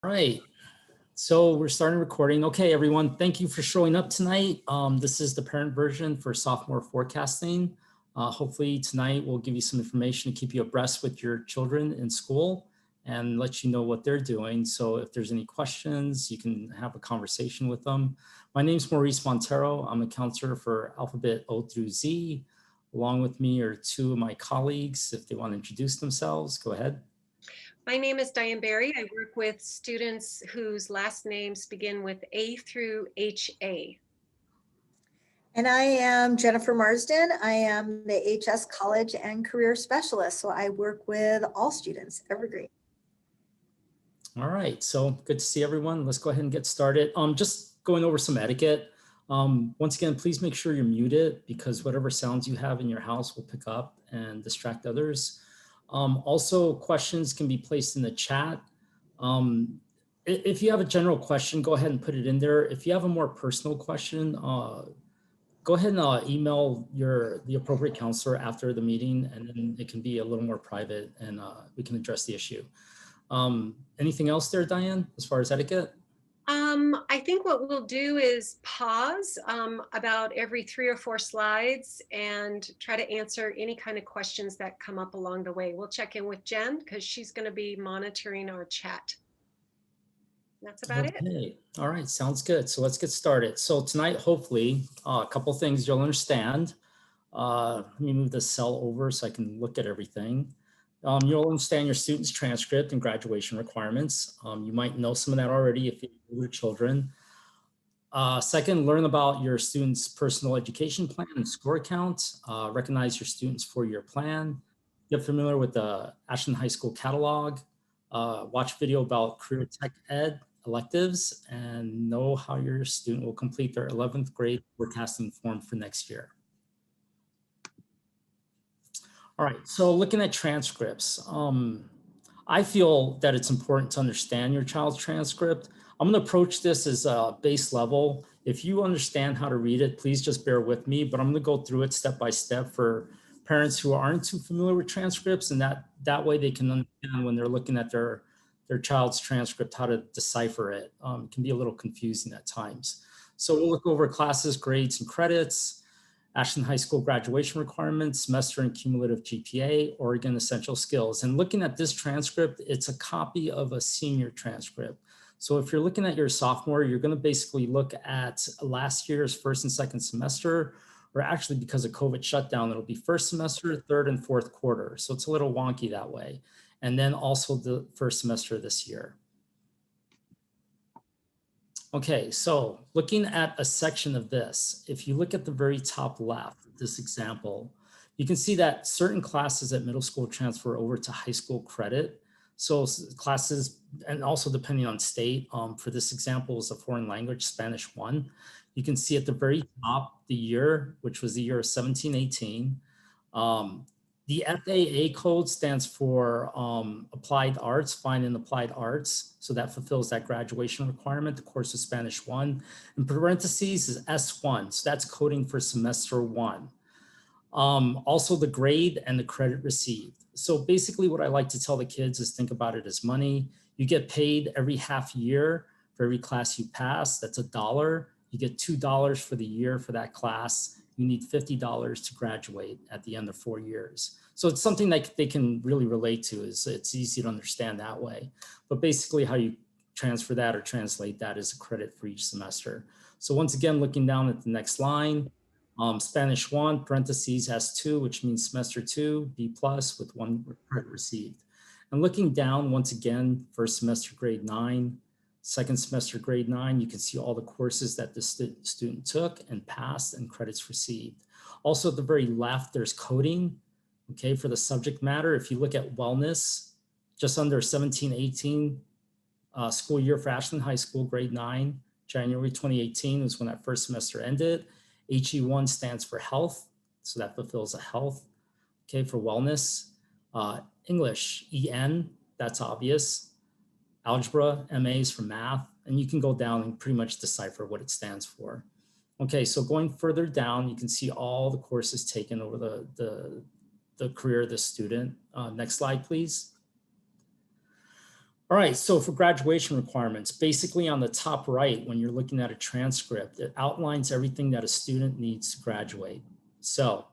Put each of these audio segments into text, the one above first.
All right, so we're starting recording. Okay, everyone, thank you for showing up tonight. This is the parent version for sophomore forecasting. Hopefully tonight we'll give you some information to keep you abreast with your children in school and let you know what they're doing. So if there's any questions, you can have a conversation with them. My name is Maurice Montero. I'm a counselor for alphabet O through Z. Along with me are two of my colleagues. If they want to introduce themselves, go ahead. My name is Diane Berry. I work with students whose last names begin with A through HA. And I am Jennifer Marsden. I am the AHS College and Career Specialist. So I work with all students, evergreen. All right, so good to see everyone. Let's go ahead and get started. Just going over some etiquette. Once again, please make sure you're muted because whatever sounds you have in your house will pick up and distract others. Also, questions can be placed in the chat. If you have a general question, go ahead and put it in there. If you have a more personal question, go ahead and email the appropriate counselor after the meeting, and then it can be a little more private and we can address the issue. Anything else there, Diane, as far as etiquette? I think what we'll do is pause about every 3 or 4 slides and try to answer any kind of questions that come up along the way. We'll check in with Jen because she's going to be monitoring our chat. That's about it. All right, sounds good. So let's get started. So tonight, hopefully, a couple things you'll understand. Let me move the cell over so I can look at everything. You'll understand your student's transcript and graduation requirements. You might know some of that already if you have your children. Second, learn about your student's personal education plan and score account. Recognize your student's four-year plan. Get familiar with the Ashland High School catalog. Watch video about career tech ed electives and know how your student will complete their 11th grade forecasting form for next year. All right, so looking at transcripts, I feel that it's important to understand your child's transcript. I'm gonna approach this as a base level. If you understand how to read it, please just bear with me, but I'm gonna go through it step by step for parents who aren't too familiar with transcripts, and that way they can understand when they're looking at their child's transcript, how to decipher it. It can be a little confusing at times. So we'll look over classes, grades, and credits, Ashland High School graduation requirements, semester and cumulative GPA, Oregon essential skills. And looking at this transcript, it's a copy of a senior transcript. So if you're looking at your sophomore, you're going to basically look at last year's first and second semester, or actually because of COVID shutdown, it'll be first semester, third and fourth quarter. So it's a little wonky that way. And then also the first semester this year. Okay, so looking at a section of this, if you look at the very top left, this example, you can see that certain classes at middle school transfer over to high school credit. So classes, and also depending on state, for this example is a foreign language, Spanish 1. You can see at the very top, the year, which was the year of 1718. The FAA code stands for Applied Arts, Fine and Applied Arts. So that fulfills that graduation requirement, the course of Spanish 1. In parentheses is S1, so that's coding for semester 1. Also the grade and the credit received. So basically what I like to tell the kids is think about it as money. You get paid every half year for every class you pass, that's $1. You get $2 for the year for that class. You need $50 to graduate at the end of 4 years. So it's something that they can really relate to. It's easy to understand that way. But basically how you transfer that or translate that is a credit for each semester. So once again, looking down at the next line, Spanish 1, parentheses S2, which means semester 2, B+ with 1 credit received. And looking down, once again, first semester grade 9, second semester grade 9, you can see all the courses that the student took and passed and credits received. Also at the very left, there's coding, okay, for the subject matter. If you look at wellness, just under 17-18 school year for Ashland High School, grade 9, January 2018 was when that first semester ended. HE1 stands for health, so that fulfills a health, okay, for wellness. English, EN, that's obvious. Algebra, MAs for math, and you can go down and pretty much decipher what it stands for. Okay, so going further down, you can see all the courses taken over the career of the student. Next slide, please. All right, so for graduation requirements, basically on the top right, when you're looking at a transcript, it outlines everything that a student needs to graduate. So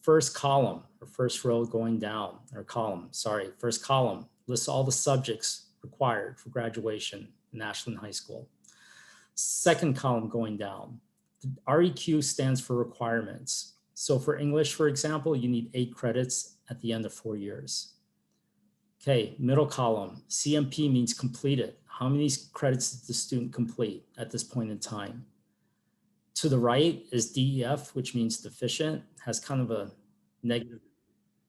first column or first row going down, or column, sorry, first column lists all the subjects required for graduation in Ashland High School. Second column going down, the REQ stands for requirements. So for English, for example, you need 8 credits at the end of 4 years. Okay, middle column, CMP means completed. How many credits did the student complete at this point in time? To the right is DEF, which means deficient, has kind of a negative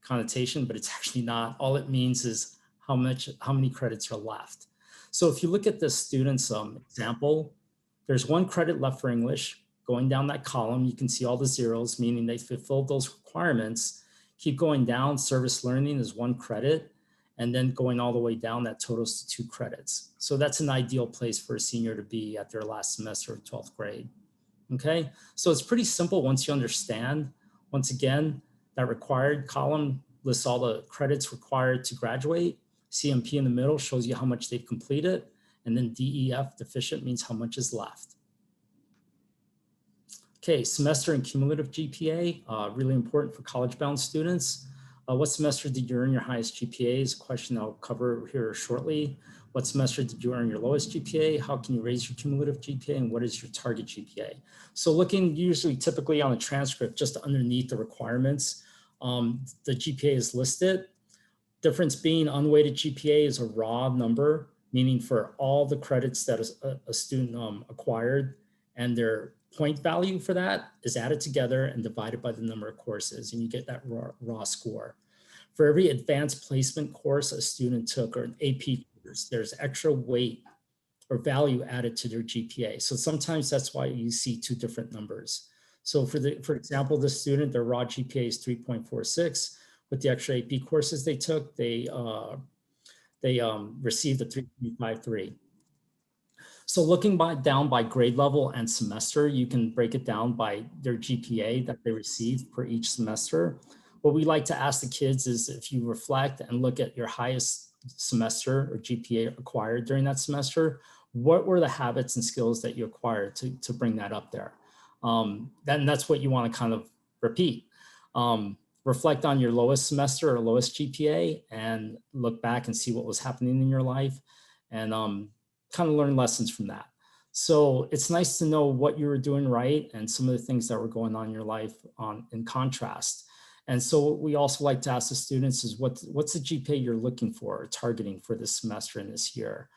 connotation, but it's actually not. All it means is how many credits are left. So if you look at the student's example, there's 1 credit left for English. Going down that column, you can see all the zeros, meaning they fulfilled those requirements. Keep going down, service learning is 1 credit. And then going all the way down, that totals to 2 credits. So that's an ideal place for a senior to be at their last semester of 12th grade. Okay, so it's pretty simple once you understand. Once again, that required column lists all the credits required to graduate. CMP in the middle shows you how much they've completed. And then DEF, deficient, means how much is left. Okay, semester and cumulative GPA, really important for college-bound students. What semester did you earn your highest GPA is a question I'll cover here shortly. What semester did you earn your lowest GPA? How can you raise your cumulative GPA? And what is your target GPA? So looking usually typically on the transcript, just underneath the requirements, the GPA is listed. Difference being unweighted GPA is a raw number, meaning for all the credits that a student acquired, and their point value for that is added together and divided by the number of courses, and you get that raw score. For every advanced placement course a student took, or an AP course, there's extra weight or value added to their GPA. So sometimes that's why you see 2 different numbers. So for example, the student, their raw GPA is 3.46. With the extra AP courses they took, they received a 3.53. So looking down by grade level and semester, you can break it down by their GPA that they received per each semester. What we like to ask the kids is, if you reflect and look at your highest semester or GPA acquired during that semester, what were the habits and skills that you acquired to bring that up there? Then that's what you want to kind of repeat. Reflect on your lowest semester or lowest GPA and look back and see what was happening in your life, and kind of learn lessons from that. So it's nice to know what you were doing right and some of the things that were going on in your life in contrast. And so what we also like to ask the students is what's the GPA you're looking for or targeting for this semester and this year?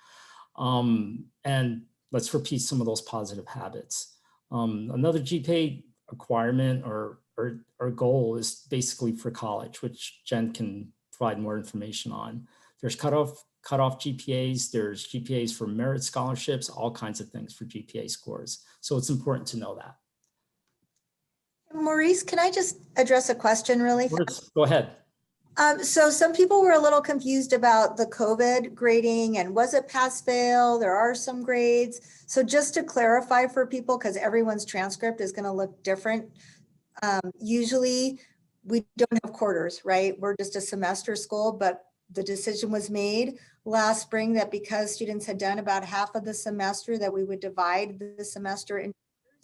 And let's repeat some of those positive habits. Another GPA requirement or goal is basically for college, which Jen can provide more information on. There's cutoff GPAs, there's GPAs for merit scholarships, all kinds of things for GPA scores. So it's important to know that. Maurice, can I just address a question really fast? Go ahead. So some people were a little confused about the COVID grading and was it pass fail? There are some grades. So just to clarify for people, because everyone's transcript is going to look different. Usually we don't have quarters, right? We're just a semester school, but the decision was made last spring that because students had done about half of the semester, that we would divide the semester in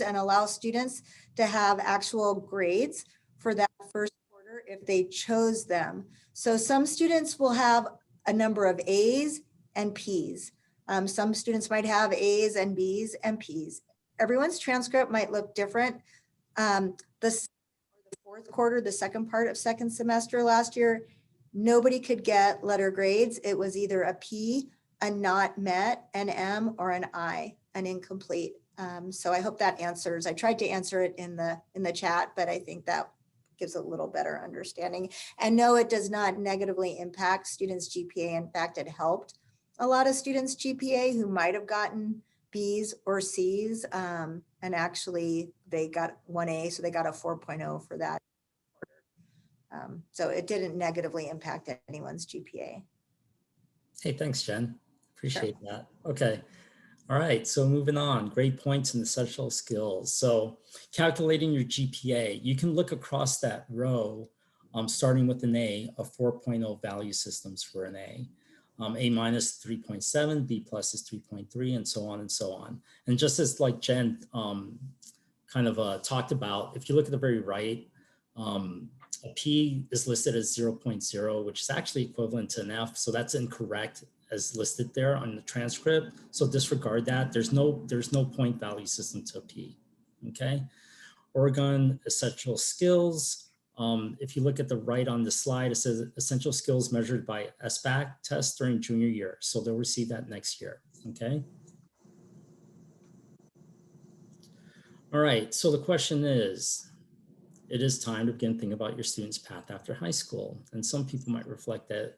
and allow students to have actual grades for that first quarter if they chose them. So some students will have a number of A's and P's. Some students might have A's and B's and P's. Everyone's transcript might look different. The fourth quarter, the second part of second semester last year, nobody could get letter grades. It was either a P, a not met, an M, or an I, an incomplete. So I hope that answers. I tried to answer it in the chat, but I think that gives a little better understanding. And no, it does not negatively impact students' GPA. In fact, it helped a lot of students' GPA who might have gotten B's or C's, and actually they got 1A, so they got a 4.0 for that. So it didn't negatively impact anyone's GPA. Hey, thanks, Jen. Appreciate that. Okay. All right, so moving on, grade points and essential skills. So calculating your GPA, you can look across that row, starting with an A, of 4.0 value systems for an A. A minus 3.7, B plus is 3.3, and so on and so on. And just as like Jen kind of talked about, if you look at the very right, a P is listed as 0.0, which is actually equivalent to an F. So that's incorrect as listed there on the transcript. So disregard that. There's no point value system to a P. Okay. Oregon essential skills. If you look at the right on the slide, it says essential skills measured by SBAC test during junior year. So they'll receive that next year. Okay. All right. So the question is, it is time to begin thinking about your student's path after high school. And some people might reflect that,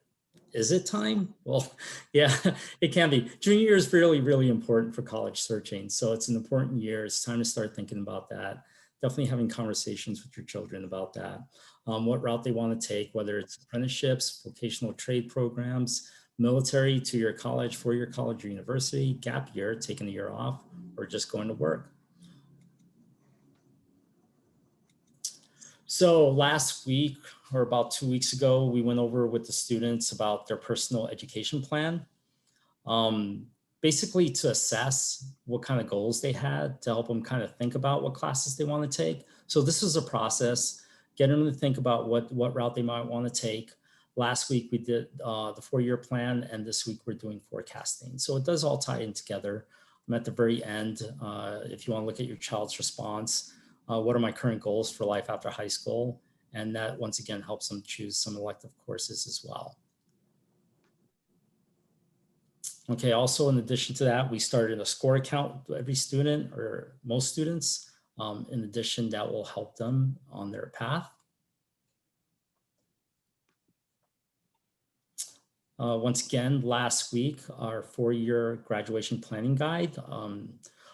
is it time? Well, yeah, it can be. Junior year is really, really important for college searching. So it's an important year. It's time to start thinking about that. Definitely having conversations with your children about that. What route they want to take, whether it's apprenticeships, vocational trade programs, military, 2-year college, 4-year college or university, gap year, taking a year off, or just going to work. So last week, or about 2 weeks ago, we went over with the students about their personal education plan, basically to assess what kind of goals they had to help them kind of think about what classes they want to take. So this is a process, getting them to think about what route they might want to take. Last week we did the 4-year plan, and this week we're doing forecasting. So it does all tie in together. I'm at the very end. If you want to look at your child's response, what are my current goals for life after high school? And that once again helps them choose some elective courses as well. Okay, also in addition to that, we started a score account with every student or most students. In addition, that will help them on their path. Once again, last week, our 4-year graduation planning guide.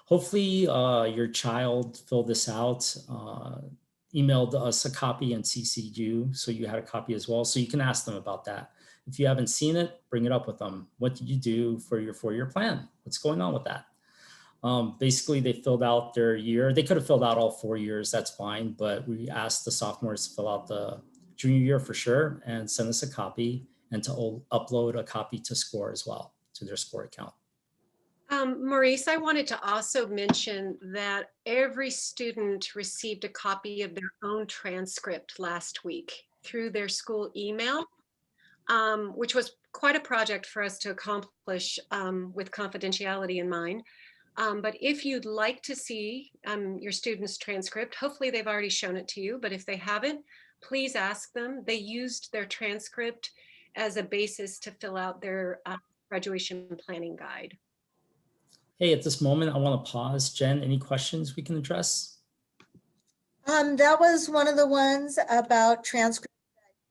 Hopefully your child filled this out, emailed us a copy and CC'd you, so you had a copy as well. So you can ask them about that. If you haven't seen it, bring it up with them. What did you do for your 4-year plan? What's going on with that? Basically, they filled out their year. They could have filled out all 4 years, that's fine. But we asked the sophomores to fill out the junior year for sure and send us a copy, and to upload a copy to SCORE as well, to their SCORE account. Maurice, I wanted to also mention that every student received a copy of their own transcript last week through their school email, which was quite a project for us to accomplish with confidentiality in mind. But if you'd like to see your student's transcript, hopefully they've already shown it to you, but if they haven't, please ask them. They used their transcript as a basis to fill out their graduation planning guide. Hey, at this moment, I want to pause. Jen, any questions we can address? That was one of the ones about transcripts.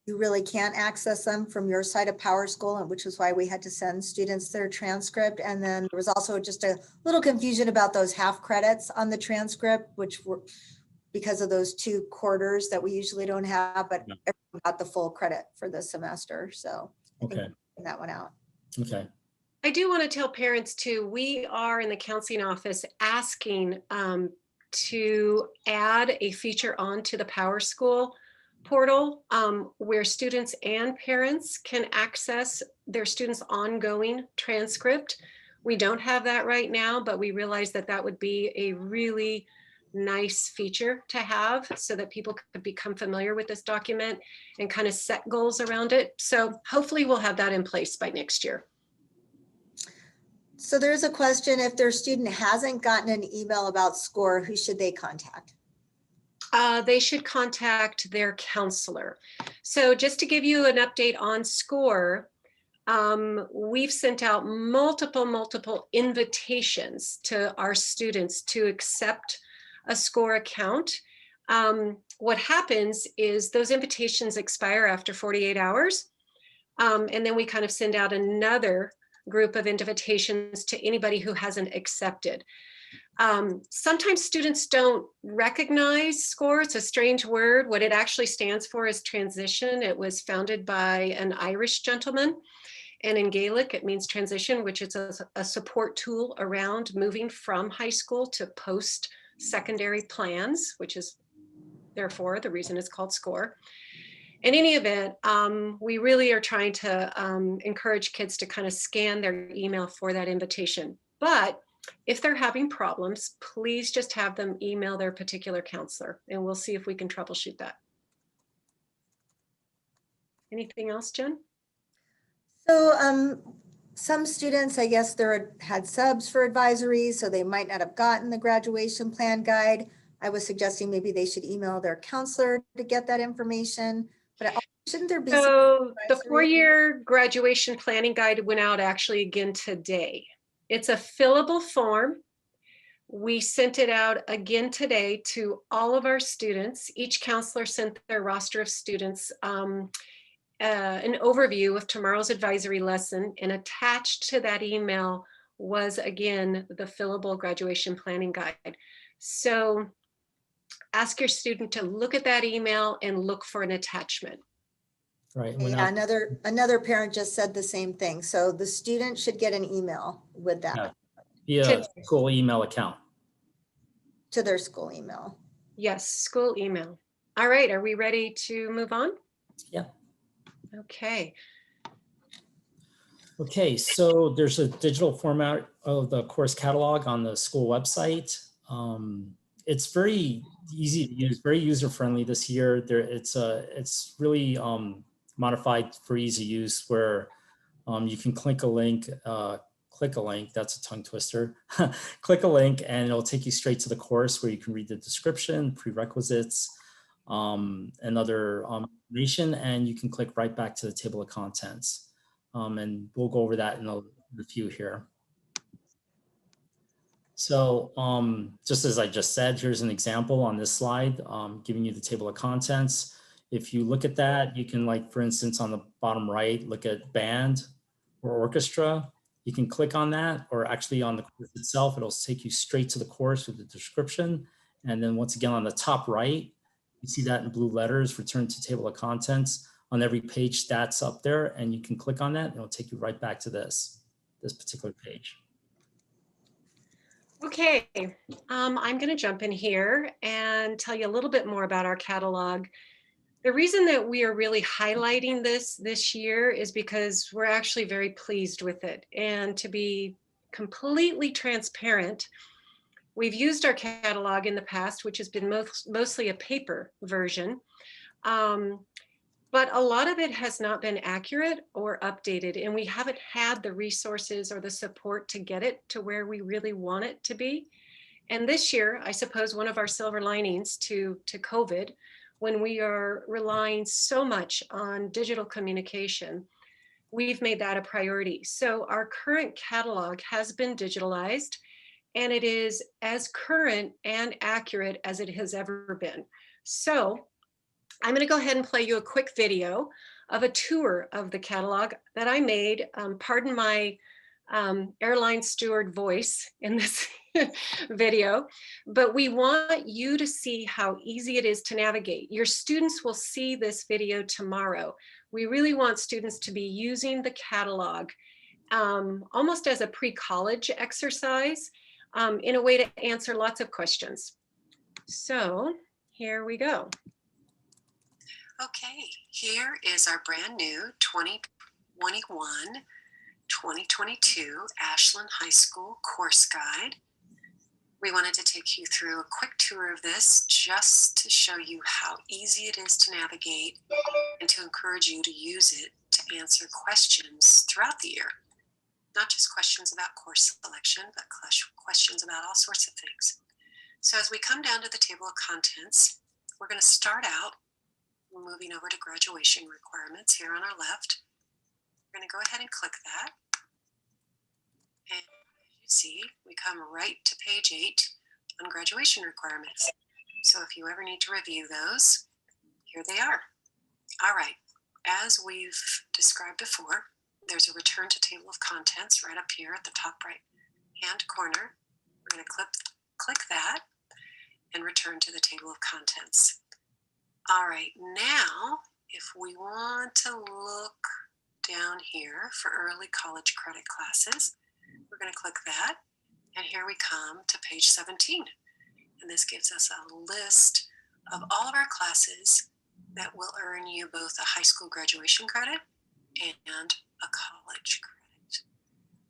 You really can't access them from your side of PowerSchool, and which is why we had to send students their transcript. And then there was also just a little confusion about those half credits on the transcript, which were because of those 2 quarters that we usually don't have, but everyone got the full credit for the semester. So okay, that one out. Okay. I do want to tell parents too, we are in the counseling office asking to add a feature onto the PowerSchool portal where students and parents can access their students' ongoing transcript. We don't have that right now, but we realize that that would be a really nice feature to have so that people could become familiar with this document and kind of set goals around it. So hopefully we'll have that in place by next year. So there's a question, if their student hasn't gotten an email about SCORE, who should they contact? They should contact their counselor. So just to give you an update on SCORE, we've sent out multiple invitations to our students to accept a SCORE account. What happens is those invitations expire after 48 hours. And then we kind of send out another group of invitations to anybody who hasn't accepted. Sometimes students don't recognize SCORE. It's a strange word. What it actually stands for is transition. It was founded by an Irish gentleman, and in Gaelic it means transition, which is a support tool around moving from high school to post-secondary plans, which is therefore the reason it's called SCORE. in any event, we really are trying to encourage kids to kind of scan their email for that invitation. But if they're having problems, please just have them email their particular counselor, and we'll see if we can troubleshoot that. Anything else, Jen? So some students, I guess, had subs for advisories, so they might not have gotten the graduation plan guide. I was suggesting maybe they should email their counselor to get that information. But shouldn't there be some So the advisory? 4-year graduation planning guide went out actually again today. It's a fillable form. We sent it out again today to all of our students. Each counselor sent their roster of students an overview of tomorrow's advisory lesson, and attached to that email was again the fillable graduation planning guide. So ask your student to look at that email and look for an attachment. Right. Yeah, another parent just said the same thing. So the student should get an email with that. Yeah, school email account. To their school email. Yes, school email. All right, are we ready to move on? Yeah. Okay. Okay, so there's a digital format of the course catalog on the school website. It's very easy to use, very user-friendly this year. It's really modified for easy use, where you can click a link, that's a tongue twister, click a link and it'll take you straight to the course where you can read the description, prerequisites, and other information, and you can click right back to the table of contents. And we'll go over that in a few here. So just as I just said, here's an example on this slide, giving you the table of contents. If you look at that, you can, like, for instance, on the bottom right, look at band or orchestra. You can click on that, or actually on the course itself, it'll take you straight to the course with the description. And then once again, on the top right, you see that in blue letters, return to table of contents. On every page, that's up there, and you can click on that and it'll take you right back to this particular page. Okay, I'm going to jump in here and tell you a little bit more about our catalog. The reason that we are really highlighting this year is because we're actually very pleased with it. And to be completely transparent, we've used our catalog in the past, which has been mostly a paper version. But a lot of it has not been accurate or updated, and we haven't had the resources or the support to get it to where we really want it to be. And this year, I suppose one of our silver linings to COVID, when we are relying so much on digital communication, we've made that a priority. So our current catalog has been digitalized, and it is as current and accurate as it has ever been. So I'm going to go ahead and play you a quick video of a tour of the catalog that I made. Pardon my airline steward voice in this video, but we want you to see how easy it is to navigate. Your students will see this video tomorrow. We really want students to be using the catalog almost as a pre-college exercise in a way to answer lots of questions. So here we go. Okay, here is our brand new 2021-2022 Ashland High School course guide. We wanted to take you through a quick tour of this just to show you how easy it is to navigate and to encourage you to use it to answer questions throughout the year. Not just questions about course selection, but questions about all sorts of things. So as we come down to the table of contents, we're going to start out moving over to graduation requirements here on our left. We're going to go ahead and click that. And as you see, we come right to page 8 on graduation requirements. So if you ever need to review those, here they are. All right, as we've described before, there's a return to table of contents right up here at the top right hand corner. We're going to click that and return to the table of contents. All right, now, if we want to look down here for early college credit classes, we're going to click that, and here we come to page 17. And this gives us a list of all of our classes that will earn you both a high school graduation credit and a college credit.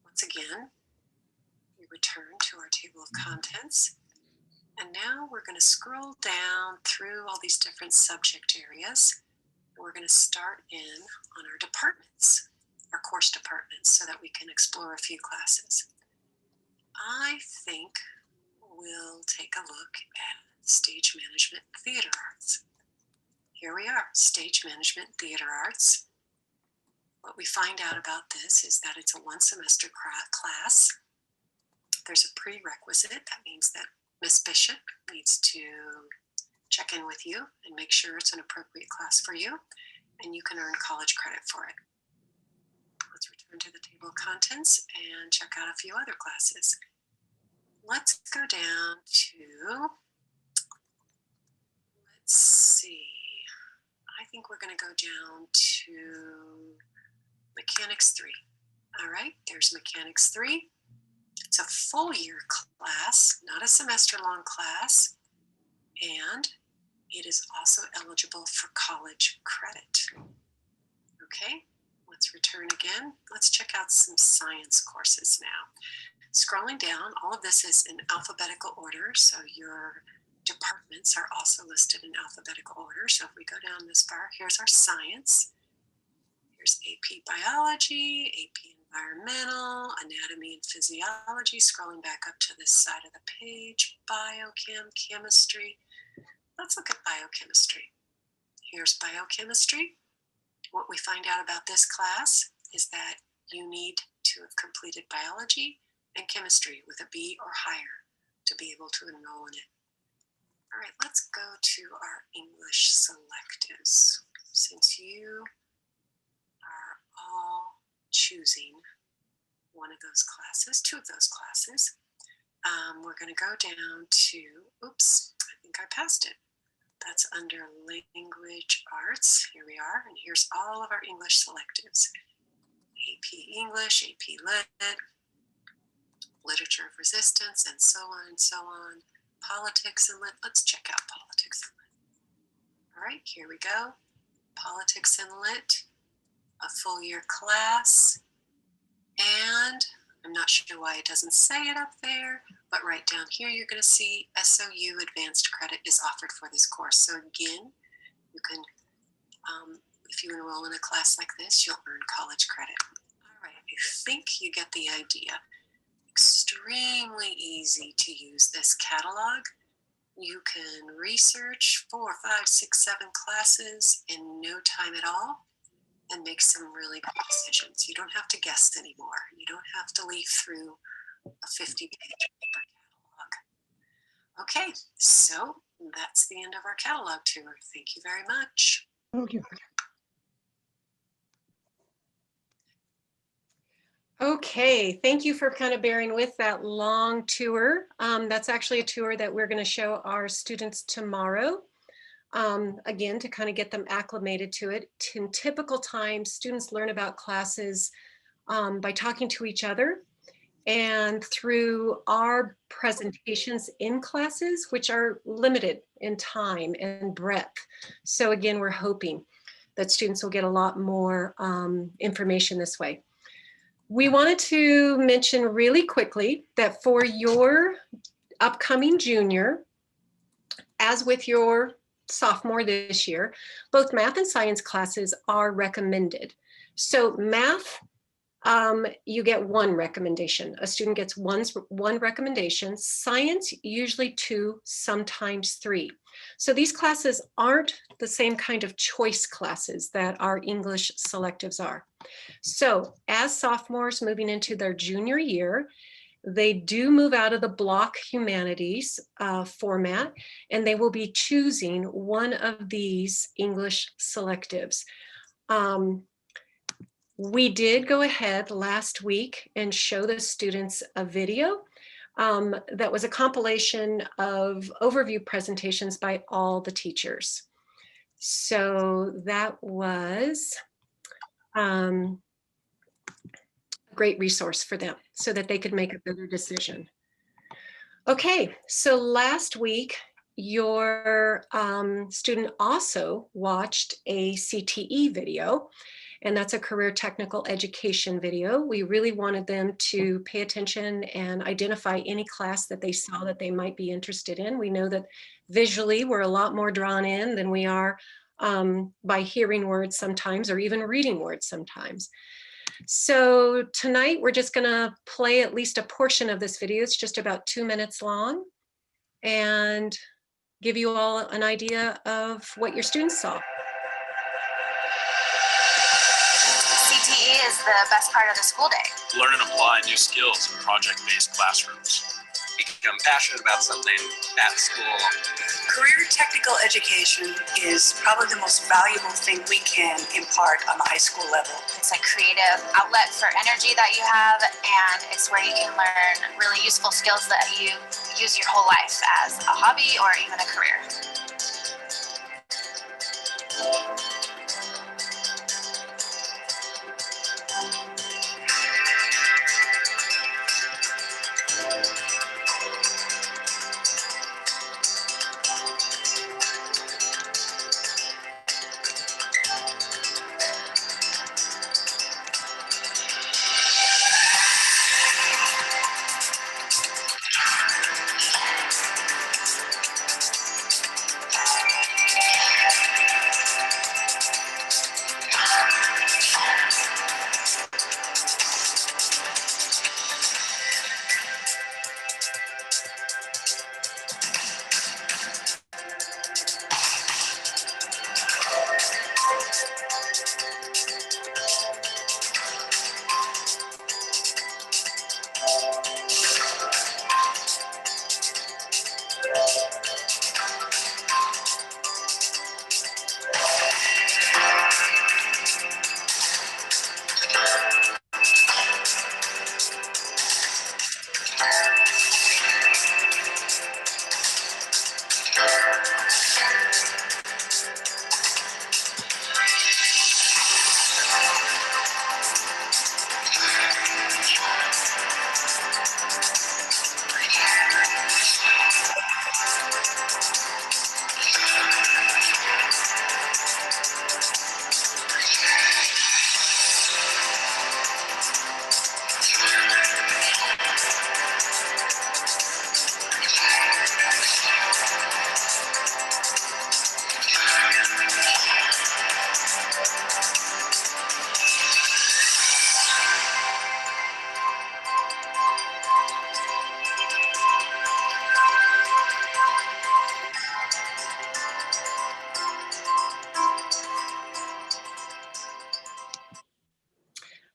Once again, we return to our table of contents. And now we're going to scroll down through all these different subject areas. And we're going to start in on our departments, our course departments, so that we can explore a few classes. I think we'll take a look at Stage Management Theater Arts. Here we are, Stage Management Theater Arts. What we find out about this is that it's a one-semester class. There's a prerequisite. That means that Ms. Bishop needs to check in with you and make sure it's an appropriate class for you, and you can earn college credit for it. Let's return to the table of contents and check out a few other classes. Let's go down to, let's see, I think we're going to go down to Mechanics 3. All right, there's Mechanics 3. It's a full year class, not a semester long class, and it is also eligible for college credit. Okay, let's return again. Let's check out some science courses now. Scrolling down, all of this is in alphabetical order, so your departments are also listed in alphabetical order. So if we go down this far, here's our science. Here's AP Biology, AP Environmental, Anatomy and Physiology. Scrolling back up to this side of the page, Biochem, Chemistry. Let's look at Biochemistry. Here's Biochemistry. What we find out about this class is that you need to have completed biology and chemistry with a B or higher to be able to enroll in it. All right, let's go to our English selectives. Since you are all choosing one of those classes, two of those classes, we're going to go down to, oops, I think I passed it. That's under Language Arts. Here we are, and here's all of our English selectives. AP English, AP Lit, Literature of Resistance, and so on and so on. Politics and Lit. Let's check out Politics and Lit. All right, here we go. Politics and Lit, a full year class. And I'm not sure why it doesn't say it up there, but right down here, you're going to see SOU Advanced Credit is offered for this course. So again, you can, if you enroll in a class like this, you'll earn college credit. All right, I think you get the idea. Extremely easy to use this catalog. You can research 4, 5, 6, 7 classes in no time at all and make some really good decisions. You don't have to guess anymore. You don't have to leaf through a 50-page paper catalog. Okay, so that's the end of our catalog tour. Thank you very much. Thank you. Okay, thank you for kind of bearing with that long tour. That's actually a tour that we're going to show our students tomorrow. Again, to kind of get them acclimated to it. In typical times, students learn about classes by talking to each other and through our presentations in classes, which are limited in time and breadth. So again, we're hoping that students will get a lot more information this way. We wanted to mention really quickly that for your upcoming junior, as with your sophomore this year, both math and science classes are recommended. So math, you get one recommendation. A student gets one recommendation. Science, usually 2, sometimes 3. So these classes aren't the same kind of choice classes that our English selectives are. So as sophomores moving into their junior year, they do move out of the block humanities format, and they will be choosing one of these English selectives. We did go ahead last week and show the students a video that was a compilation of overview presentations by all the teachers. So that was a great resource for them so that they could make a better decision. Okay, so last week your student also watched a CTE video, and that's a career technical education video. We really wanted them to pay attention and identify any class that they saw that they might be interested in. We know that visually we're a lot more drawn in than we are by hearing words sometimes, or even reading words sometimes. So tonight we're just gonna play at least a portion of this video. It's just about 2 minutes long, and give you all an idea of what your students saw. CTE is the best part of the school day. Learn and apply new skills in project-based classrooms. Become passionate about something at school. Career technical education is probably the most valuable thing we can impart on the high school level. It's a creative outlet for energy that you have, and it's where you can learn really useful skills that you use your whole life as a hobby or even a career.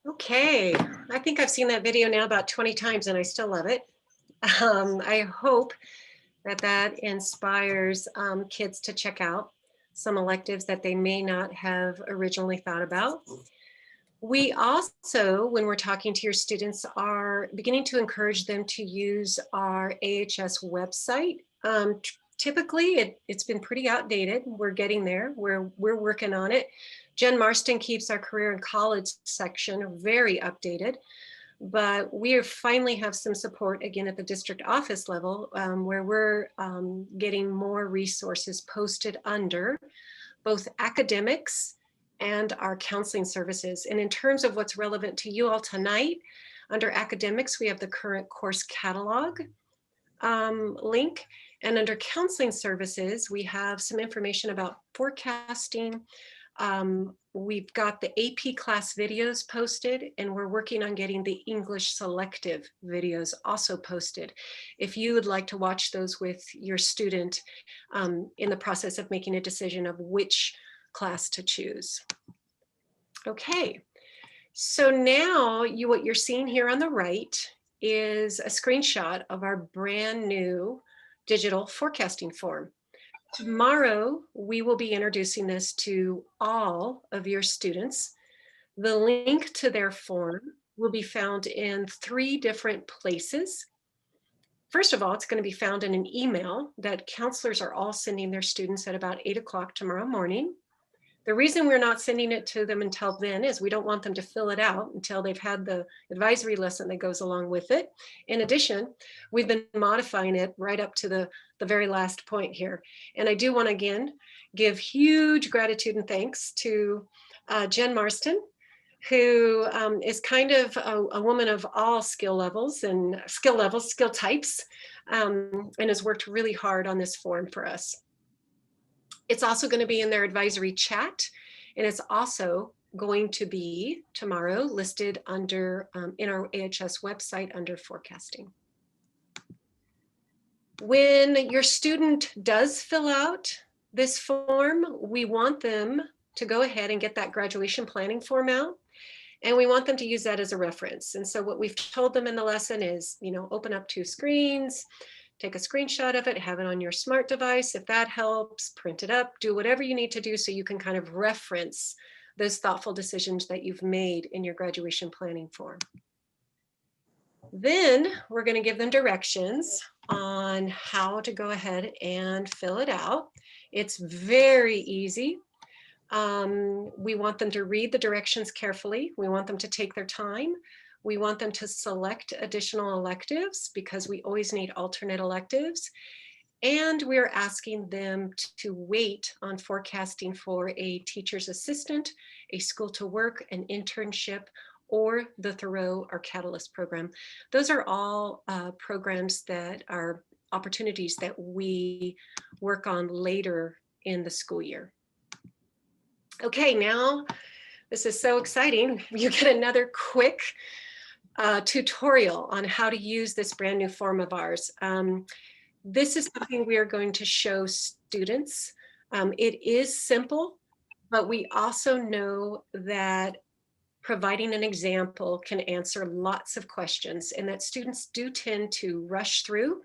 Okay, I think I've seen that video now about 20 times and I still love it. I hope that inspires kids to check out some electives that they may not have originally thought about. We also, when we're talking to your students, are beginning to encourage them to use our AHS website. Typically, it's been pretty outdated. We're getting there. We're working on it. Jen Marston keeps our career and college section very updated, but we finally have some support again at the district office level where we're getting more resources posted under both academics and our counseling services. And in terms of what's relevant to you all tonight, under academics, we have the current course catalog link. And under counseling services, we have some information about forecasting. We've got the AP class videos posted, and we're working on getting the English selective videos also posted. If you would like to watch those with your student in the process of making a decision of which class to choose. Okay, so now what you're seeing here on the right is a screenshot of our brand new digital forecasting form. Tomorrow, we will be introducing this to all of your students. The link to their form will be found in 3 different places. First of all, it's going to be found in an email that counselors are all sending their students at about 8 o'clock tomorrow morning. The reason we're not sending it to them until then is we don't want them to fill it out until they've had the advisory lesson that goes along with it. In addition, we've been modifying it right up to the very last point here. And I do want to again give huge gratitude and thanks to Jen Marston, who is kind of a woman of all skill types, and has worked really hard on this form for us. It's also going to be in their advisory chat, and it's also going to be tomorrow listed under in our AHS website under forecasting. When your student does fill out this form, we want them to go ahead and get that graduation planning form out, and we want them to use that as a reference. And so what we've told them in the lesson is, you know, open up 2 screens, take a screenshot of it, have it on your smart device. If that helps, print it up, do whatever you need to do so you can kind of reference those thoughtful decisions that you've made in your graduation planning form. Then we're going to give them directions on how to go ahead and fill it out. It's very easy. We want them to read the directions carefully. We want them to take their time. We want them to select additional electives because we always need alternate electives. And we're asking them to wait on forecasting for a teacher's assistant, a school to work, an internship, or the Thoreau or Catalyst program. Those are all programs that are opportunities that we work on later in the school year. Okay, now this is so exciting. You get another quick tutorial on how to use this brand new form of ours. This is something we are going to show students. It is simple, but we also know that providing an example can answer lots of questions, and that students do tend to rush through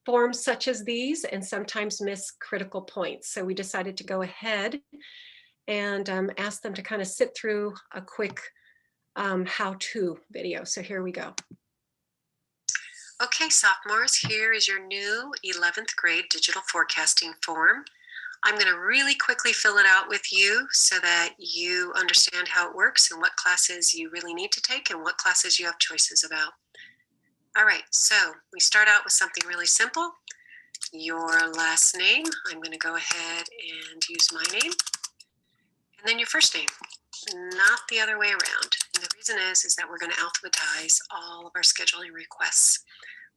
forms such as these and sometimes miss critical points. So we decided to go ahead and ask them to kind of sit through a quick how-to video. So here we go. Okay, sophomores, here is your new 11th grade digital forecasting form. I'm going to really quickly fill it out with you so that you understand how it works and what classes you really need to take and what classes you have choices about. All right, so we start out with something really simple. Your last name. I'm going to go ahead and use my name. And then your first name, not the other way around. And the reason is that we're going to alphabetize all of our scheduling requests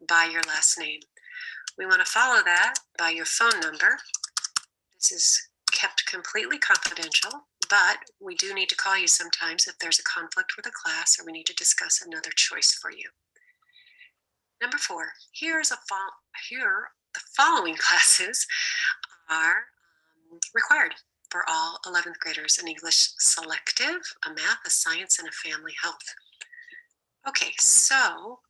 by your last name. We want to follow that by your phone number. This is kept completely confidential, but we do need to call you sometimes if there's a conflict with a class or we need to discuss another choice for you. Number 4, here the following classes are required for all 11th graders: an English selective, a math, a science, and a family health. Okay, so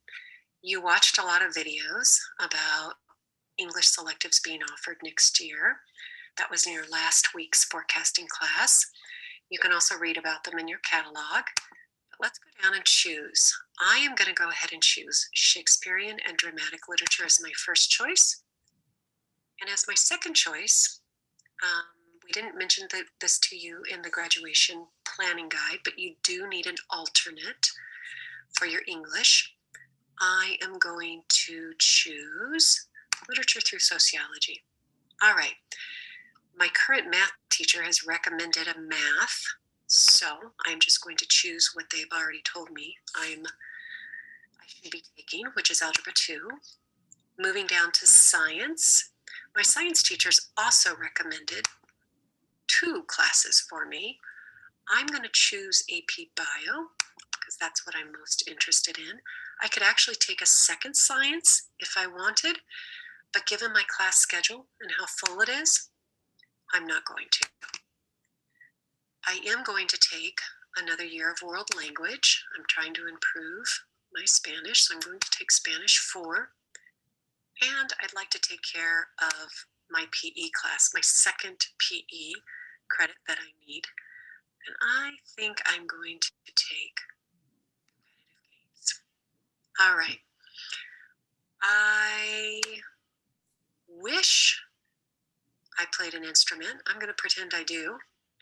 you watched a lot of videos about English selectives being offered next year. That was in your last week's forecasting class. You can also read about them in your catalog. But let's go down and choose. I am going to go ahead and choose Shakespearean and dramatic literature as my first choice. And as my second choice, we didn't mention this to you in the graduation planning guide, but you do need an alternate for your English. I am going to choose literature through sociology. All right. My current math teacher has recommended a math, so I'm just going to choose what they've already told me I should be taking, which is Algebra 2. Moving down to science. My science teachers also recommended 2 classes for me. I'm going to choose AP Bio because that's what I'm most interested in. I could actually take a second science if I wanted, but given my class schedule and how full it is, I'm not going to. I am going to take another year of world language. I'm trying to improve my Spanish, so I'm going to take Spanish 4. And I'd like to take care of my PE class, my second PE credit that I need. And I think I'm going to take competitive games. All right. I wish I played an an instrument, I'm going to pretend I do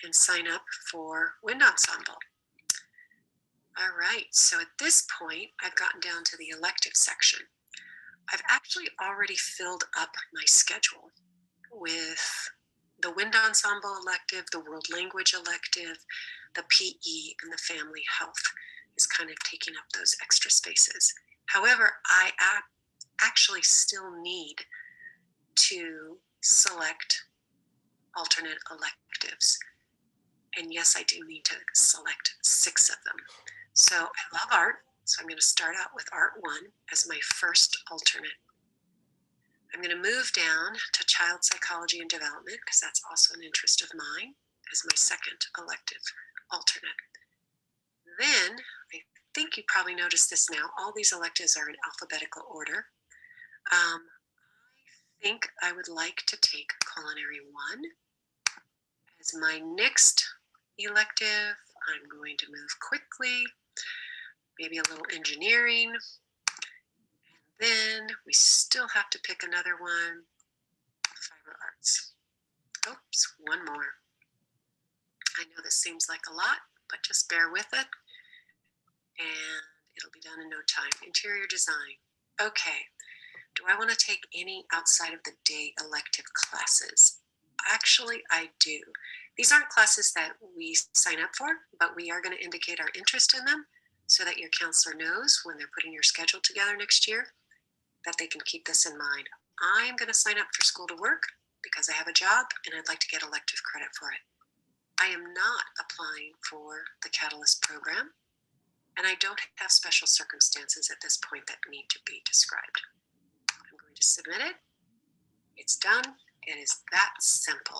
and sign up for wind ensemble. All right, so at this point, I've gotten down to the elective section. I've actually already filled up my schedule with the wind ensemble elective, the world language elective, the PE, and the family health is kind of taking up those extra spaces. However, I actually still need to select alternate electives. And yes, I do need to select 6 of them. So I love art, so I'm going to start out with Art 1 as my first alternate. I'm going to move down to Child Psychology and Development, because that's also an interest of mine, as my second elective alternate. Then, I think you probably noticed this now, all these electives are in alphabetical order. I think I would like to take Culinary 1 as my next elective. I'm going to move quickly, maybe a little engineering. And then we still have to pick another one, fiber arts. Oops, one more. I know this seems like a lot, but just bear with it. And it'll be done in no time. Interior design. Okay, do I want to take any outside of the day elective classes? Actually, I do. These aren't classes that we sign up for, but we are going to indicate our interest in them so that your counselor knows when they're putting your schedule together next year that they can keep this in mind. I'm going to sign up for School to Work because I have a job and I'd like to get elective credit for it. I am not applying for the Catalyst program, and I don't have special circumstances at this point that need to be described. I'm going to submit it. It's done. It is that simple.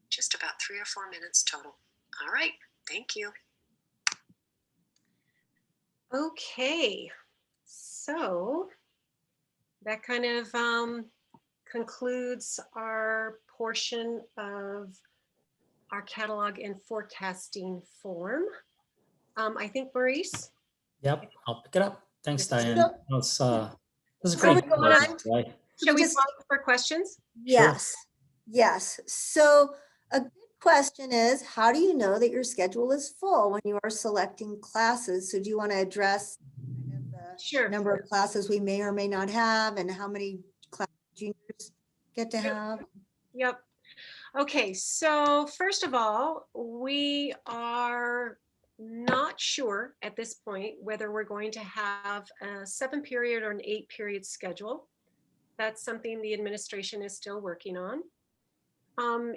Just about 3 or 4 minutes total. All right, thank you. Okay, so that kind of concludes our portion of our catalog and forecasting form. I think Maurice. Yep, I'll pick it up. Thanks, Diane. So- This is a Before great. we go on, Right? Shall we just- pause for questions? Yes, yes. So a good question is, how do you know that your schedule is full when you are selecting classes? So do you want to address kind of the Sure. number of classes we may or may not have and how many class juniors get to have? Yep. Okay, so first of all, we are not sure at this point whether we're going to have a 7-period or an 8-period schedule. That's something the administration is still working on.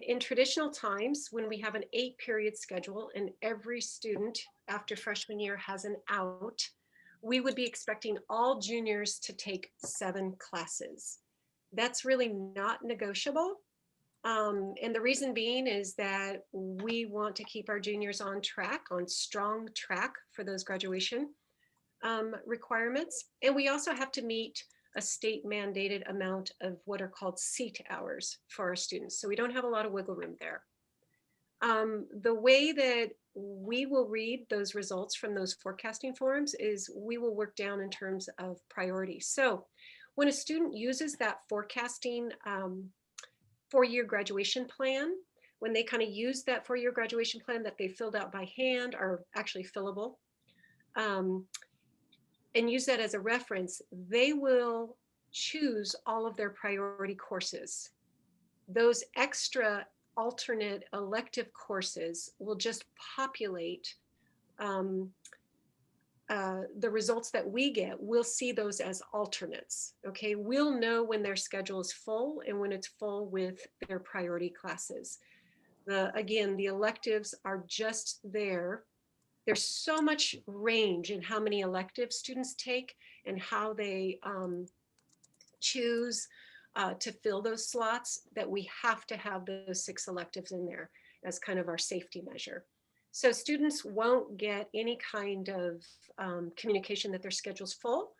In traditional times, when we have an 8-period schedule and every student after freshman year has an out, we would be expecting all juniors to take 7 classes. That's really not negotiable. And the reason being is that we want to keep our juniors on track, on strong track for those graduation requirements. And we also have to meet a state mandated amount of what are called seat hours for our students. So we don't have a lot of wiggle room there. The way that we will read those results from those forecasting forums is we will work down in terms of priority. So when a student uses that forecasting 4-year graduation plan, when they kind of use that 4-year graduation plan that they filled out by hand, or actually fillable, and use that as a reference, they will choose all of their priority courses. Those extra alternate elective courses will just populate the results that we get. We'll see those as alternates. Okay, we'll know when their schedule is full and when it's full with their priority classes. Again, the electives are just there. There's so much range in how many electives students take and how they choose to fill those slots, that we have to have those 6 electives in there as kind of our safety measure. So students won't get any kind of communication that their schedule's full.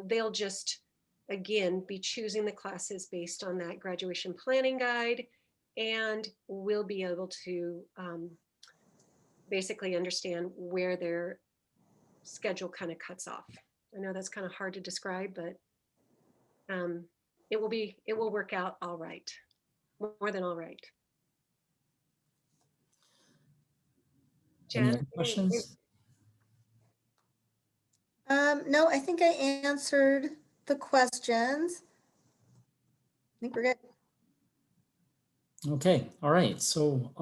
They'll just, again, be choosing the classes based on that graduation planning guide, and we'll be able to basically understand where their schedule kind of cuts off. I know that's kind of hard to describe, but it will work out all right. more than all right. Any Jen? other questions? No, I think I answered the questions. I think we're good. Okay, all right. So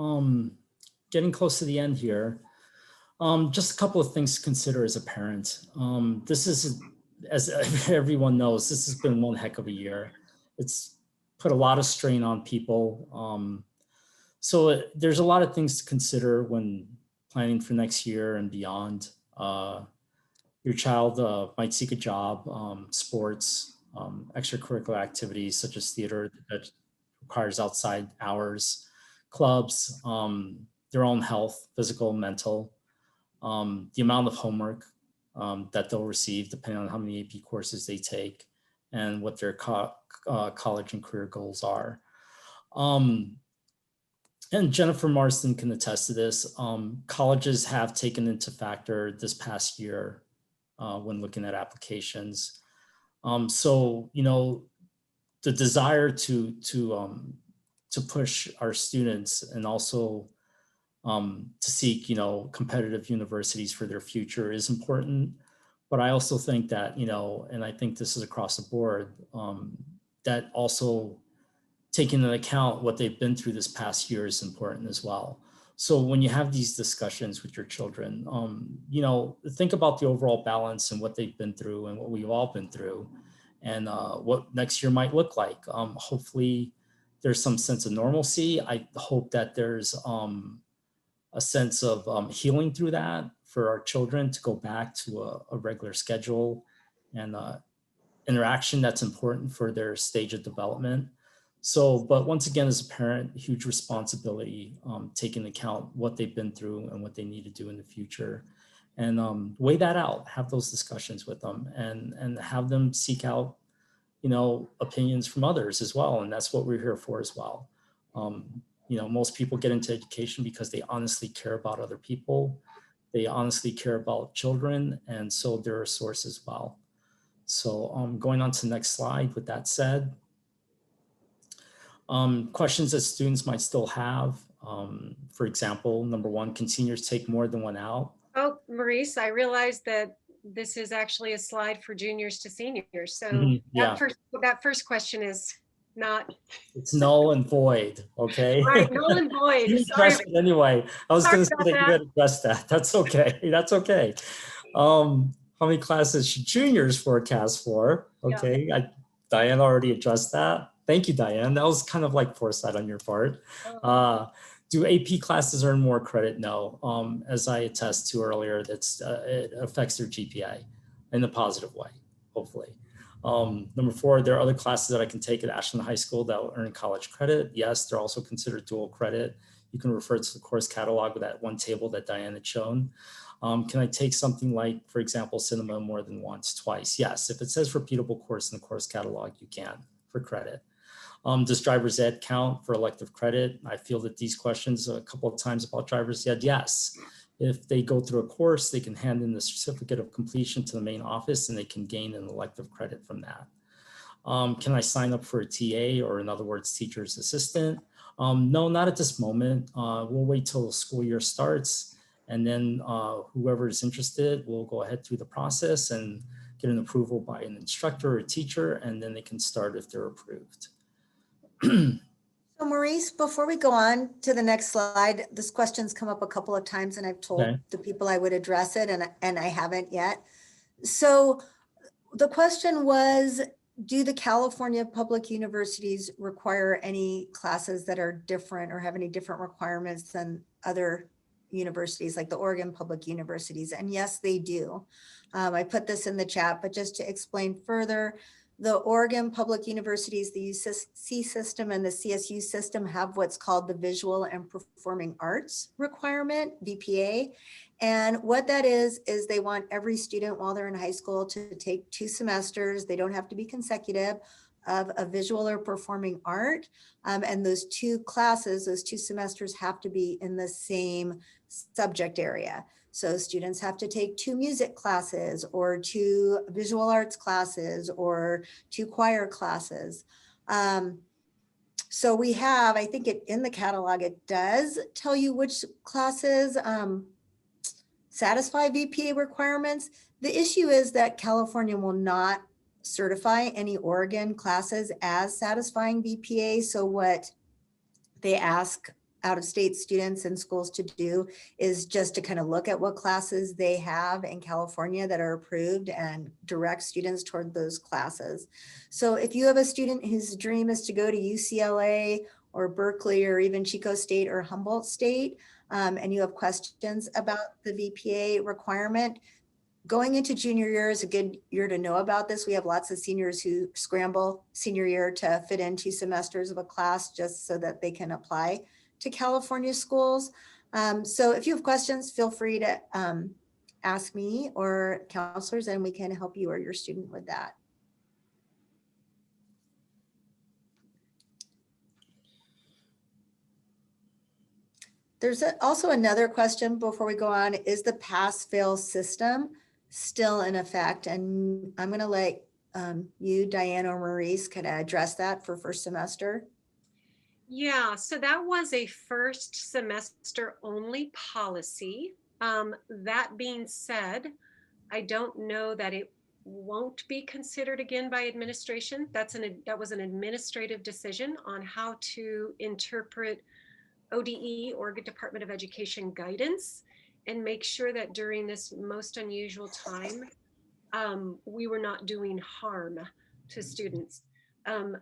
getting close to the end here. Just a couple of things to consider as a parent. This is, as everyone knows, this has been one heck of a year. It's put a lot of strain on people. There's a lot of things to consider when planning for next year and beyond. Your child might seek a job, sports, extracurricular activities such as theater that requires outside hours, clubs, their own health, physical, mental, the amount of homework that they'll receive depending on how many AP courses they take and what their college and career goals are. And Jennifer Marston can attest to this. Colleges have taken into factor this past year when looking at applications. The desire to push our students and also to seek, competitive universities for their future is important. But I also think that, and I think this is across the board, that also taking into account what they've been through this past year is important as well. So when you have these discussions with your children, think about the overall balance and what they've been through and what we've all been through and what next year might look like. Hopefully there's some sense of normalcy. I hope that there's a sense of healing through that for our children to go back to a regular schedule and interaction that's important for their stage of development. But once again, as a parent, huge responsibility, taking into account what they've been through and what they need to do in the future, and weigh that out, have those discussions with them and have them seek out, opinions from others as well. And that's what we're here for as well. Most people get into education because they honestly care about other people. They honestly care about children. And so they're a source as well. So going on to the next slide, with that said, questions that students might still have. For example, number one, can seniors take more than one out? Oh, Maurice, I realized that this is actually a slide for juniors to seniors. So Yeah, that first question is not. it's null and void. Okay. Right, null and void. You Sorry. addressed it anyway. I was going to say about that you that. had addressed that. That's okay. That's okay. How many classes should juniors forecast for? Okay, Diane already addressed that. Thank you, Diane. That was kind of like foresight on your part. Do AP classes earn more credit? No. As I attest to earlier, it affects their GPA in a positive way, hopefully. Number four, there are other classes that I can take at Ashland High School that will earn college credit. Yes, they're also considered dual credit. You can refer to the course catalog with that one table that Diane had shown. Can I take something like, for example, cinema more than once, twice? Yes, if it says repeatable course in the course catalog, you can for credit. Does driver's ed count for elective credit? I fielded these questions a couple of times about driver's ed. Yes. If they go through a course, they can hand in the certificate of completion to the main office and they can gain an elective credit from that. Can I sign up for a TA, or in other words, teacher's assistant? No, not at this moment. We'll wait till the school year starts, and then whoever is interested will go ahead through the process and get an approval by an instructor or a teacher, and then they can start if they're approved. So Maurice, before we go on to the next slide, this question's come up a couple of times and I've told the people I would address it and I haven't yet. So the question was, do the California public universities require any classes that are different or have any different requirements than other universities like the Oregon public universities? And yes, they do. I put this in the chat, but just to explain further, the Oregon public universities, the UC system and the CSU system have what's called the Visual and Performing Arts requirement, VPA. And what that is they want every student while they're in high school to take 2 semesters, they don't have to be consecutive, of a visual or performing art. And those 2 classes, those 2 semesters have to be in the same subject area. So students have to take 2 music classes or 2 visual arts classes or 2 choir classes. So we have, I think it in the catalog, it does tell you which classes satisfy VPA requirements. The issue is that California will not certify any Oregon classes as satisfying VPA. So what they ask out-of-state students and schools to do is just to kind of look at what classes they have in California that are approved and direct students toward those classes. So if you have a student whose dream is to go to UCLA or Berkeley or even Chico State or Humboldt State, and you have questions about the VPA requirement, going into junior year is a good year to know about this. We have lots of seniors who scramble senior year to fit in 2 semesters of a class just so that they can apply to California schools. So if you have questions, feel free to ask me or counselors, and we can help you or your student with that. There's also another question before we go on. Is the pass-fail system still in effect? And I'm going to let you, Diane or Maurice, kind of address that for first semester. Yeah, so that was a first semester only policy. That being said, I don't know that it won't be considered again by administration. That was an administrative decision on how to interpret ODE, Oregon Department of Education guidance, and make sure that during this most unusual time, we were not doing harm to students.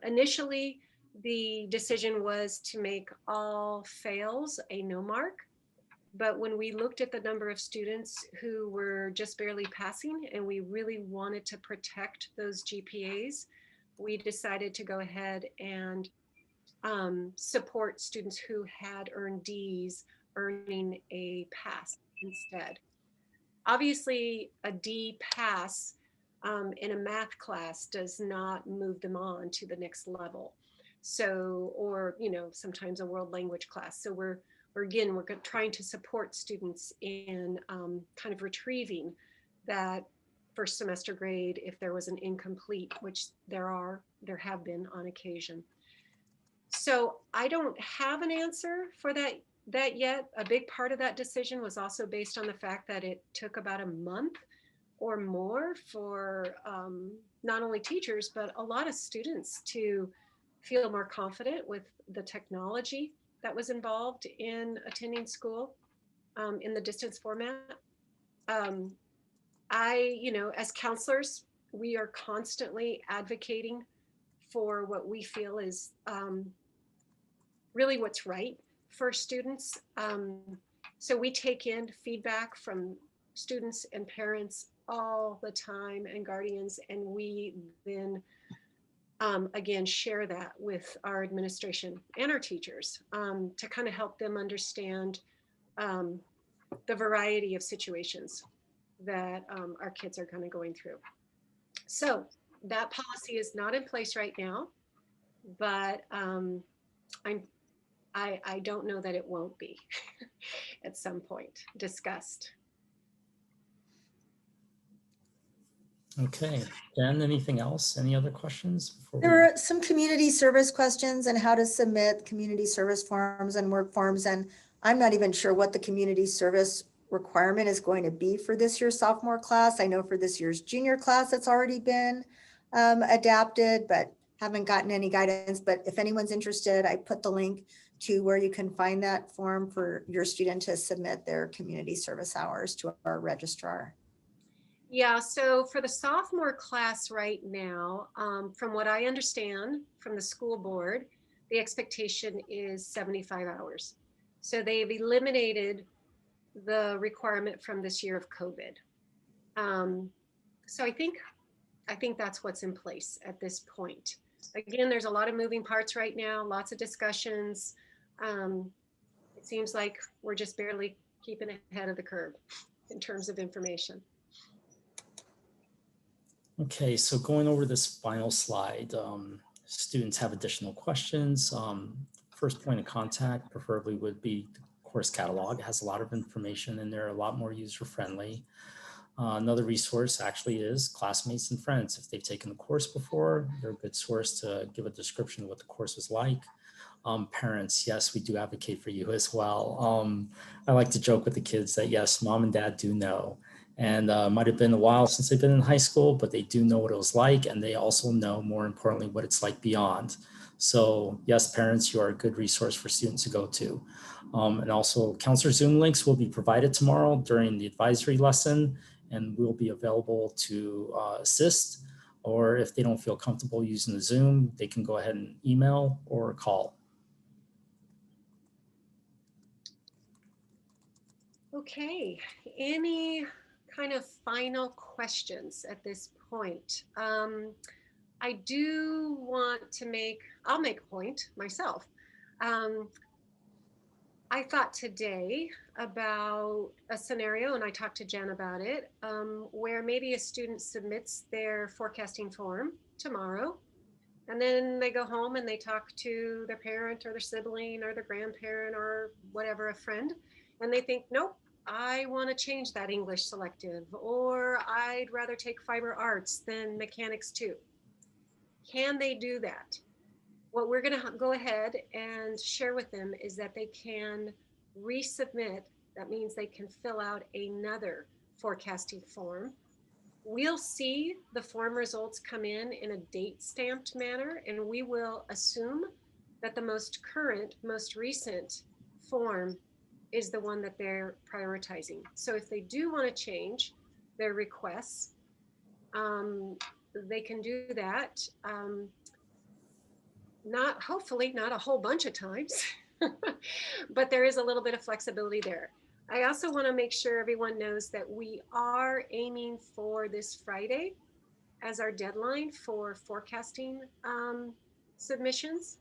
Initially, the decision was to make all fails a no mark. But when we looked at the number of students who were just barely passing and we really wanted to protect those GPAs, we decided to go ahead and support students who had earned Ds earning a pass instead. Obviously, a D pass in a math class does not move them on to the next level. So, or, sometimes a world language class. So we're trying to support students in kind of retrieving that first semester grade if there was an incomplete, which there have been on occasion. So I don't have an answer for that yet. A big part of that decision was also based on the fact that it took about a month or more for not only teachers, but a lot of students to feel more confident with the technology that was involved in attending school in the distance format. As counselors, we are constantly advocating for what we feel is really what's right for students. So we take in feedback from students and parents all the time and guardians, and we then again share that with our administration and our teachers to kind of help them understand the variety of situations that our kids are kind of going through. So that policy is not in place right now, but I don't know that it won't be at some point discussed. Okay, Jen, anything else? Any other questions? There were some community service questions and how to submit community service forms and work forms. And I'm not even sure what the community service requirement is going to be for this year's sophomore class. I know for this year's junior class, it's already been adapted, but haven't gotten any guidance. But if anyone's interested, I put the link to where you can find that form for your student to submit their community service hours to our registrar. Yeah, so for the sophomore class right now, from what I understand from the school board, the expectation is 75 hours. So they've eliminated the requirement from this year of COVID. So I think that's what's in place at this point. Again, there's a lot of moving parts right now, lots of discussions. It seems like we're just barely keeping ahead of the curve in terms of information. Okay, so going over this final slide, students have additional questions. First point of contact preferably would be the course catalog. It has a lot of information in there, a lot more user-friendly. Another resource actually is classmates and friends. If they've taken the course before, they're a good source to give a description of what the course was like. Parents, yes, we do advocate for you as well. I like to joke with the kids that yes, mom and dad do know. And might have been a while since they've been in high school, but they do know what it was like. And they also know, more importantly, what it's like beyond. So yes, parents, you are a good resource for students to go to. And also counselor Zoom links will be provided tomorrow during the advisory lesson, and we'll be available to assist. Or if they don't feel comfortable using the Zoom, they can go ahead and email or call. Okay, any kind of final questions at this point? I do want to I'll make a point myself. I thought today about a scenario, and I talked to Jen about it, where maybe a student submits their forecasting form tomorrow, and then they go home and they talk to their parent or their sibling or their grandparent or whatever, a friend, and they think, nope, I want to change that English selective, or I'd rather take fiber arts than mechanics too. Can they do that? What we're going to go ahead and share with them is that they can resubmit. That means they can fill out another forecasting form. We'll see the form results come in a date stamped manner, and we will assume that the most current, most recent form is the one that they're prioritizing. So if they do want to change their requests, they can do that. Hopefully not a whole bunch of times, but there is a little bit of flexibility there. I also want to make sure everyone knows that we are aiming for this Friday as our deadline for forecasting submissions.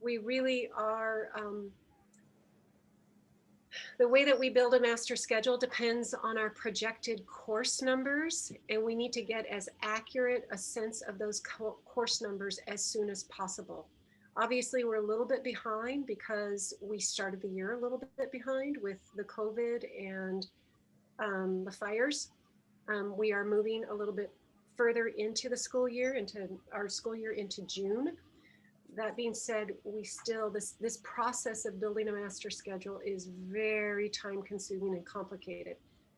We really are, the way that we build a master schedule depends on our projected course numbers, and we need to get as accurate a sense of those course numbers as soon as possible. Obviously, we're a little bit behind because we started the year a little bit behind with the COVID and the fires. We are moving a little bit further into the school year, into our school year into June. That being said, we still, this process of building a master schedule is very time consuming and complicated.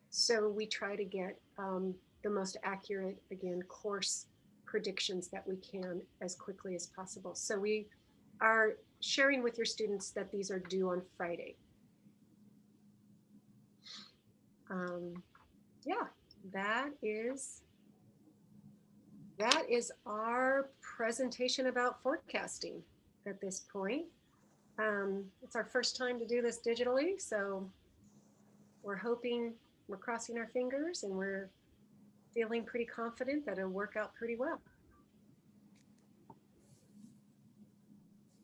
So we try to get the most accurate, again, course predictions that we can as quickly as possible. So we are sharing with your students that these are due on Friday. Yeah, that is our presentation about forecasting at this point. It's our first time to do this digitally, so we're crossing our fingers, and we're feeling pretty confident that it'll work out pretty well.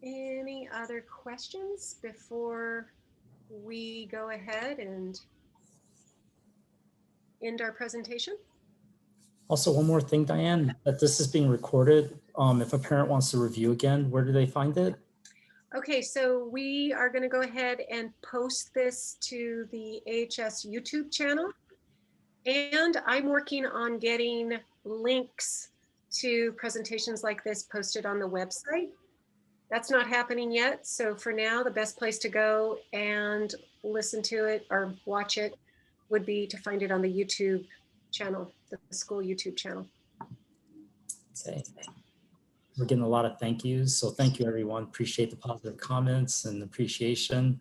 Any other questions before we go ahead and end our presentation? Also, one more thing, Diane, that this is being recorded. If a parent wants to review again, where do they find it? Okay, so we are going to go ahead and post this to the AHS YouTube channel. And I'm working on getting links to presentations like this posted on the website. That's not happening yet. So for now, the best place to go and listen to it or watch it would be to find it on the YouTube channel, the school YouTube channel. Okay. We're getting a lot of thank yous. So thank you, everyone. Appreciate the positive comments and appreciation.